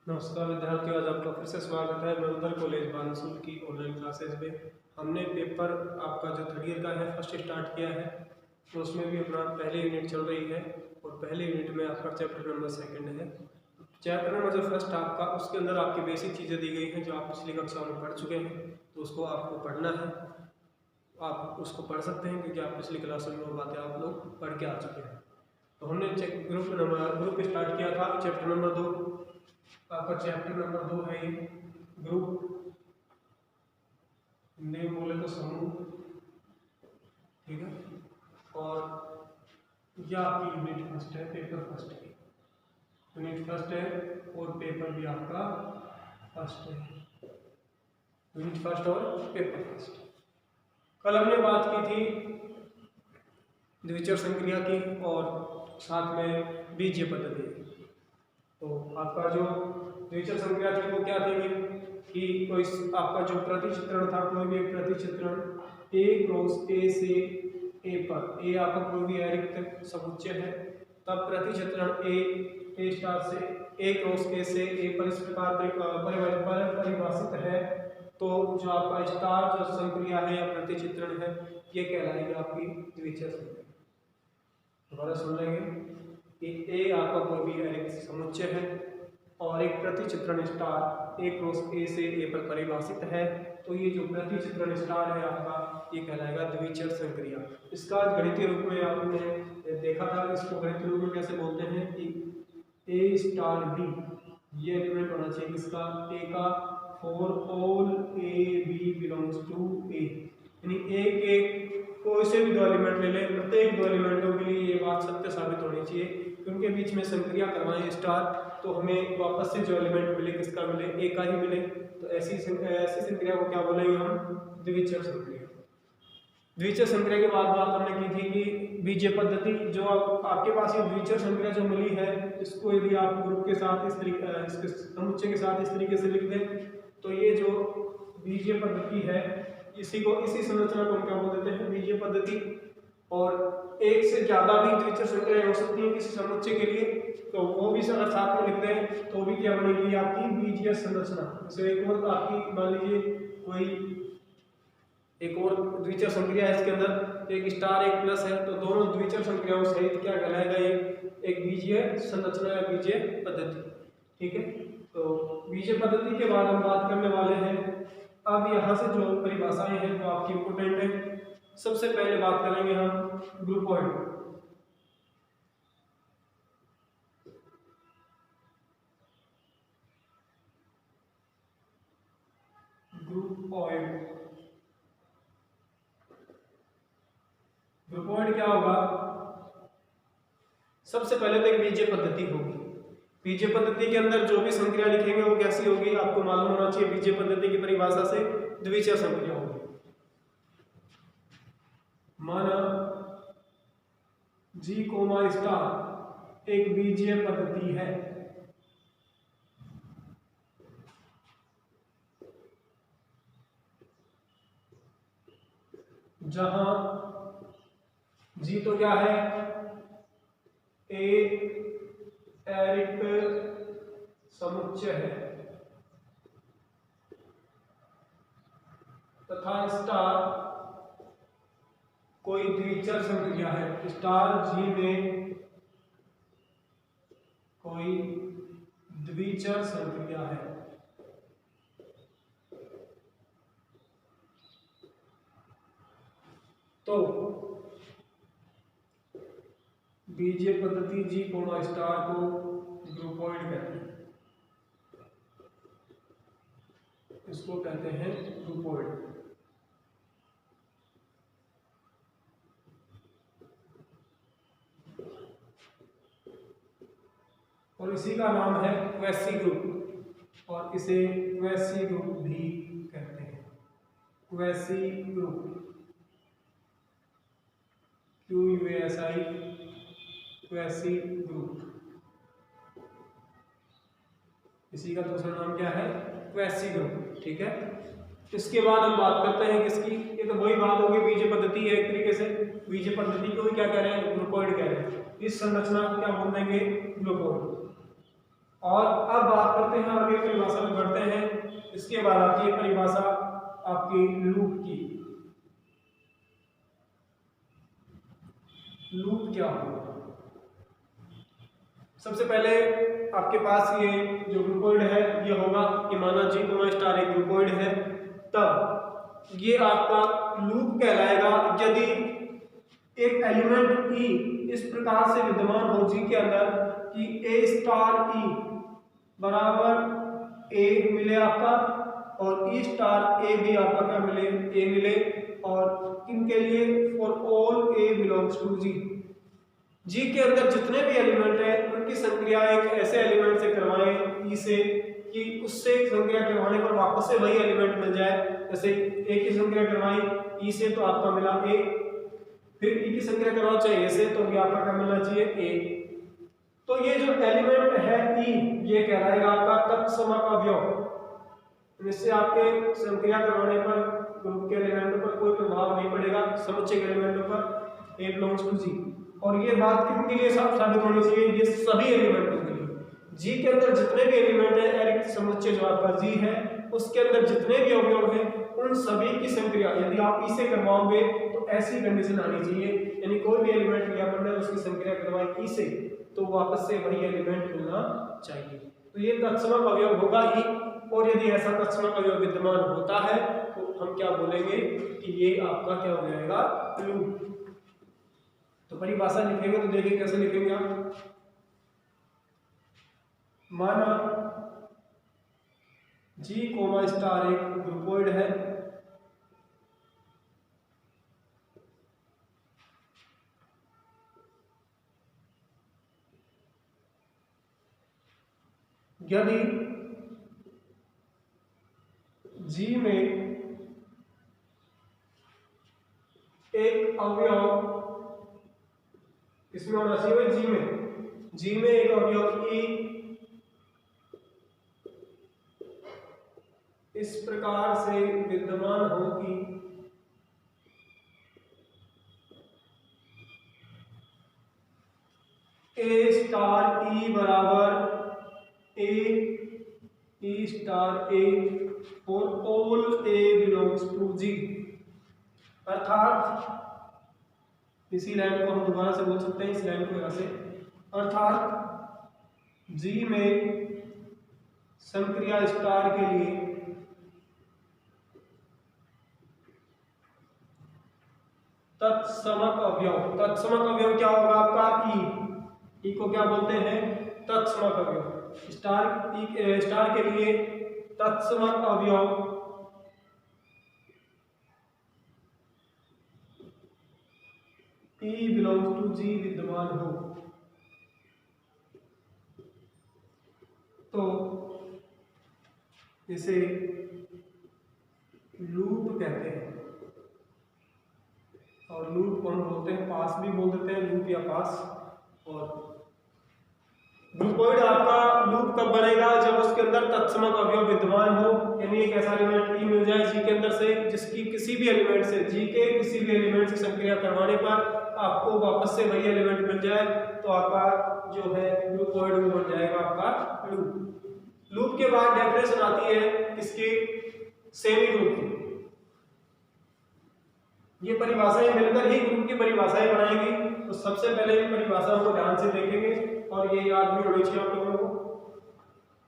नमस्कार विद्यार्थियों, आज आपका फिर से स्वागत है नवोदय कॉलेज बानसूर की ऑनलाइन क्लासेस में। हमने पेपर आपका जो थर्ड ईयर का है फर्स्ट स्टार्ट किया है, तो उसमें भी अपना पहले यूनिट चल रही है और पहले यूनिट में आपका चैप्टर नंबर सेकंड है। चैप्टर नंबर जो फर्स्ट आपका, उसके अंदर आपकी बेसिक चीज़ें दी गई हैं जो आप पिछली कक्षा में पढ़ चुके हैं, तो उसको आपको पढ़ना है। आप उसको पढ़ सकते हैं क्योंकि आप पिछली क्लास में वो बातें आप लोग पढ़ के आ चुके हैं। तो हमने ग्रुप स्टार्ट किया था चैप्टर नंबर 2। आपका चैप्टर नंबर 2 है ये ग्रुप, हिंदी में बोले तो समूह, ठीक है। और यह आपकी यूनिट फर्स्ट है, पेपर फर्स्ट है, यूनिट फर्स्ट है और पेपर भी आपका फर्स्ट है, यूनिट फर्स्ट और पेपर फर्स्ट। कल हमने बात की थी द्विचर संक्रिया की और साथ में बीजीय पद्धति। तो आपका जो द्विचर संक्रिया थी वो क्या थी कि कोई आपका जो प्रतिचित्रण था, कोई भी एक प्रतिचित्रण ए क्रॉस ए से ए पर, ए आपका कोई भी अरिक्त समुच्चय है, तब प्रतिचित्रण ए स्टार से ए क्रॉस ए से ए पर इस प्रकार परिभाषित है, तो जो आपका स्टार जो संक्रिया है या प्रतिचित्रण है ये कहलाएगी आपकी द्विचर संक्रिया। दोबारा सुन लेंगे कि ए आपका कोई भी अरिक्त समुच्चय है और एक प्रतिचित्रण स्टार ए क्रॉस ए से ए पर परिभाषित है, तो ये जो प्रतिचित्रण स्टार है आपका ये कहलाएगा द्विचर संक्रिया। इसका गणितीय रूप में आपने देखा था, इसको गणितीय रूप में कैसे बोलते हैं कि ए स्टार बी, ये एलिमेंट होना चाहिए किसका, ए का, for all A B belongs to A, यानी एक कोई से भी दो एलिमेंट ले ले, प्रत्येक दो एलिमेंटों के लिए ये बात सत्य साबित होनी चाहिए। उनके बीच में संक्रिया करवाएं स्टार, तो हमें वापस से जो एलिमेंट मिले किसका मिले, ए का ही मिले। तो ऐसी संक्रिया को क्या बोलेंगे हम, द्विचर संक्रिया। द्विचर संक्रिया के बाद बात हमने की थी कि बीजीय पद्धति, जो आपके पास ये द्विचर संक्रिया जो मिली है, इसको यदि आप ग्रुप के साथ इस तरीके इसके समुच्चय के साथ इस तरीके से लिख दें, तो ये जो बीजीय पद्धति है इसी संरचना को हम क्या बोल देते हैं, बीजीय पद्धति। और एक से ज्यादा भी द्विचर संक्रिया हो सकती है किसी समुच्चय के लिए, तो वो भी अगर साथ में लिख दें तो भी क्या बनेगी आपकी बीजीय संरचना। जैसे एक और आपकी मान लीजिए कोई एक और द्विचर संक्रिया है, इसके अंदर एक स्टार एक प्लस है, तो दोनों द्विचर संक्रियाओं सहित क्या कहलाएगा, ये एक बीजीय संरचना या बीजीय पद्धति, ठीक है। तो बीजीय पद्धति के बाद हम बात करने वाले हैं अब यहाँ से जो परिभाषाएं हैं वो आपकी इंपोर्टेंट है। सबसे पहले बात करेंगे हम ग्रुपॉइड। ग्रुपॉइड क्या होगा, सबसे पहले तो एक बीजीय पद्धति होगी। बीजीय पद्धति के अंदर जो भी संक्रिया लिखेंगे वो कैसी होगी, आपको मालूम होना चाहिए। बीजीय पद्धति की परिभाषा से द्विचर संक्रिया होगी। माना जी कोमा स्टार एक बीजीय पद्धति है, जहां जी तो क्या है, ए अरिक्त समुच्चय है तथा स्टार कोई द्विचर संक्रिया है। स्टार जी में कोई द्विचर संक्रिया है, तो बीजीय पद्धति जी कोमा स्टार को ग्रुपॉइड कहते हैं, इसको कहते हैं ग्रुपॉइड। और इसी का नाम है क्वेसी ग्रुप, और इसे क्वेसी ग्रुप भी कहते हैं। Quasi group, QUASI, quasi group, इसी का दूसरा नाम क्या है, क्वेसी ग्रुप, ठीक है। इसके बाद हम बात करते हैं किसकी, ये तो वही बात होगी, बीजीय पद्धति है एक तरीके से। बीजीय पद्धति को भी क्या कह रहे हैं, ग्रुपॉइड कह रहे हैं। इस संरचना को क्या बोल देंगे, ग्रुपॉइड। और अब बात करते हैं आगे परिभाषा में बढ़ते हैं। इसके बाद आती है परिभाषा आपकी लूप की। लूप क्या होगा? सबसे पहले आपके पास ये जो ग्रुपोइड है ये होगा कि माना G स्टार एक ग्रुपोइड है, तब ये आपका लूप कहलाएगा यदि एक एलिमेंट E इस प्रकार से विद्यमान हो G के अंदर कि A स्टार E बराबर A मिले आपका और E स्टार A भी आपका क्या मिले, A मिले, और इनके लिए for all A belongs to G। G के अंदर जितने भी एलिमेंट हैं उनकी संक्रिया एक ऐसे एलिमेंट से करवाएं ई से कि उससे संक्रिया करवाने पर वापस से वही एलिमेंट मिल जाए। जैसे ए की संक्रिया करवाई ई से तो आपका मिला ए, फिर ई की संक्रिया करवाओ चाहे ए से तो ये आपका क्या मिलना चाहिए ए। तो ये जो एलिमेंट है ई ये कहलाएगा आपका तत्समक अवयव। इससे आपके संक्रिया करवाने पर ग्रुप के एलिमेंटों पर कोई प्रभाव नहीं पड़ेगा, समुच्चय के एलिमेंटों पर ए बिलोंग्स टू जी। और ये बात किनके लिए साबित होनी चाहिए? ये सभी एलिमेंटों के लिए। जी के अंदर जितने भी एलिमेंट है अरिक्त समुच्चय जो आपका जी है उसके अंदर जितने भी अवयव हैं उन सभी की संक्रिया यदि आप इसे करवाओगे तो ऐसी कंडीशन आनी चाहिए, यानी कोई भी एलिमेंट लिया अपन ने उसकी संक्रिया करवाई ई से तो वापस से वही एलिमेंट मिलना चाहिए। तो ये तत्समक अवयव होगा ही, और यदि ऐसा तत्समक अवयव विद्यमान होता है तो हम क्या बोलेंगे कि ये आपका क्या हो जाएगा लूप। तो परिभाषा लिखेंगे तो देखिए कैसे लिखेंगे आप। माना G स्टार एक ग्रुपोइड है, यदि G में एक अवयव इसमें होना चाहिए जी में एक अवयव E इस प्रकार से विद्यमान हो कि A स्टार E बराबर A E star A for all A belongs to G। अर्थात इसी लाइन को हम दोबारा से बोल सकते हैं, इस लाइन को यहां से, अर्थात G में संक्रिया स्टार के लिए तत्समक अवयव क्या होगा आपका ई को क्या बोलते हैं तत्समक अवयव। स्टार के लिए तत्समक अवयव E बिलोंग्स टू G विद्यमान हो तो इसे लूप कहते हैं। और लूप को हम बोलते हैं पास भी बोल देते हैं, लूप या पास। और ग्रुपोइड आपका लूप कब बनेगा? जब उसके अंदर तत्समक अवयव विद्यमान हो, यानी एक ऐसा एलिमेंट ई मिल जाए जी के अंदर से जिसकी किसी भी एलिमेंट से जी के किसी भी एलिमेंट से संक्रिया करवाने पर आपको वापस से वही एलिमेंट मिल जाए तो आपका जो है ग्रुपोइड वो बन जाएगा आपका लूप। लूप के बाद डेफिनेशन आती है इसकी सेमी ग्रुप की। ये परिभाषाएं मिलकर ही ग्रुप की परिभाषाएं बनाएंगी। तो सबसे पहले इन परिभाषाओं को ध्यान से देखेंगे और ये याद भी होनी चाहिए आप लोगों को।